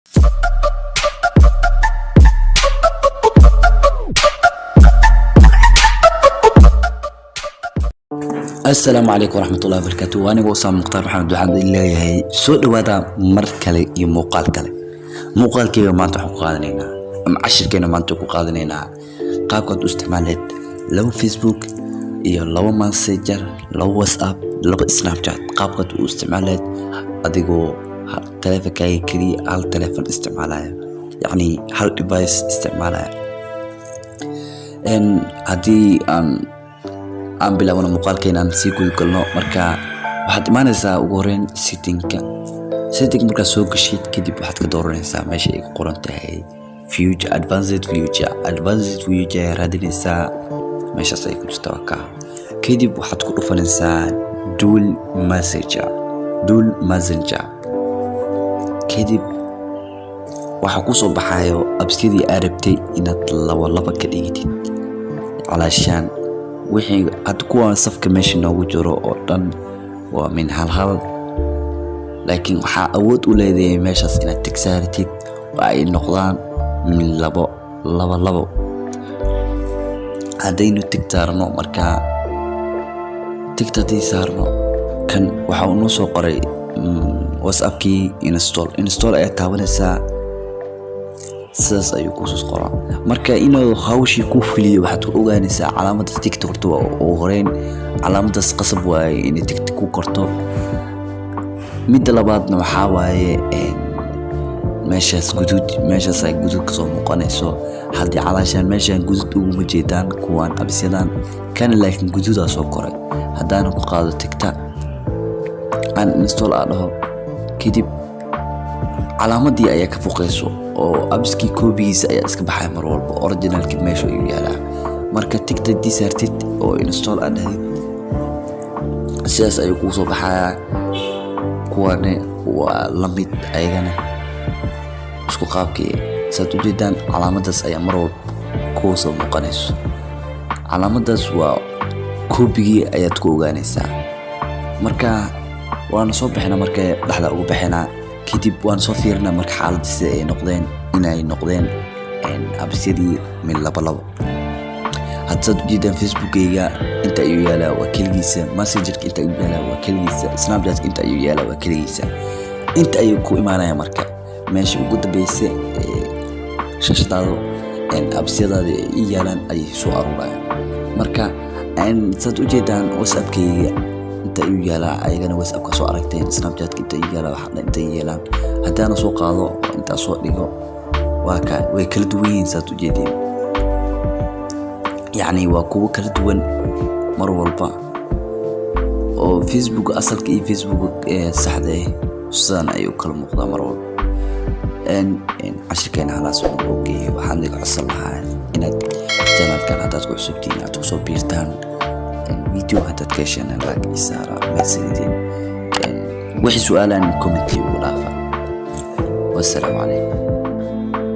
السلام عليكم ورحمة الله وبركاته. وأنا وسام مختار محمد وحمد الله هي سود وهذا مركلي يمقال كله مقال كيو ما أنتوا قادنينا عشر كينا ما أنتوا قادنينا قابك استعمالات لو فيسبوك لو ماسنجر لو واتساب لو سناب شات قابك استعمالات أديكو تلفون كاي كذي على التلفون استعمالها يعني هل ديفايس استعمالها إن هذه aan bilaawno muuqaalkeena aan sii guud galno marka waxaad imaanaysaa ugu horreyn setting marka soo gashid kadib waxaad ka dooranaysaa meesha ay ku qoran tahay future advanced future raadinaysaa meeshaas ay ku jirtaa ka kadib waxaad ku dhufanaysaa dual messenger kadib waxa ku soo baxayo abskidii aad rabtay inaad laba ka dhigtid علشان wixii aad kuwa safka meesha noogu jiro oo dhan waa min hal laakiin waxa awood u leedahay meeshaas inaad tigsaartid oo ay noqdaan min labo hadaynu tigtaarno marka tigtadii saarno kan waxa uu noo soo qoray WhatsApp-kii install ay taabanaysaa sidaas ayuu ku soo qoraa marka inuu hawshii ku fuliyo waxaad ku ogaanaysaa calaamadda TikTok oo horeyn calaamadaas qasab waaye in TikTok ku korto midda labaadna waxa waaye meeshaas ay guduud ka soo muuqanayso haddii calaashaan meeshaan guduud ugu jeedaan kuwaan absiyadan kan laakiin guduuda soo koray haddaan ku qaado TikTok aan install aado kadib calaamadii ayaa ka foqayso oo abski koobigiisa ayaa iska baxay mar walba originalki meesha uu yaalaa marka TikTok disartid oo install adahid sidaas ayuu ku soo baxaa kuwane waa lamid ayagana isku qaabkii saad u jeedaan calaamadaas ayaa mar walba ku soo muuqanayso calaamadaas waa koobigii ayaad ku ogaanaysaa marka waan soo bixina marka dhaxda ugu bixina kadib waan soo fiirnaa marka xaaladdiisa ay noqdeen inay noqdeen absidii min labo hadda ujeedaan Facebook-ayga inta ayuu yaalaa waa kaligiisa messenger-ka inta ayuu yaalaa waa kaligiisa snapchat inta ayuu yaalaa waa kaligiisa inta ayuu ku imaanaya marka meesha ugu dambeysay shashadaado absiyadaada ay yaalaan ay soo aruurayaan marka sad ujeedaan WhatsApp-kayga inta ayuu yaalaa ayagana WhatsApp ka soo aragteen Snapchat inta ayuu yaalaa waxa inta yeelaan hadana soo qaado inta soo dhigo waa ka way kala duwan yihiin saad u jeedeen yani waa kuwa kala duwan mar walba oo Facebook asalka iyo Facebook saxda ah sidan ayuu kala muuqdaa mar walba cashirkeena halaas oo geeyay waxaan idin codsan lahaa inaad channelkan haddaad ku cusubtiin aad ku soo biirtaan فيديو هذا كيشن لايك إسارة مسجدين وحي سؤالا كومنتي ولا والسلام عليكم.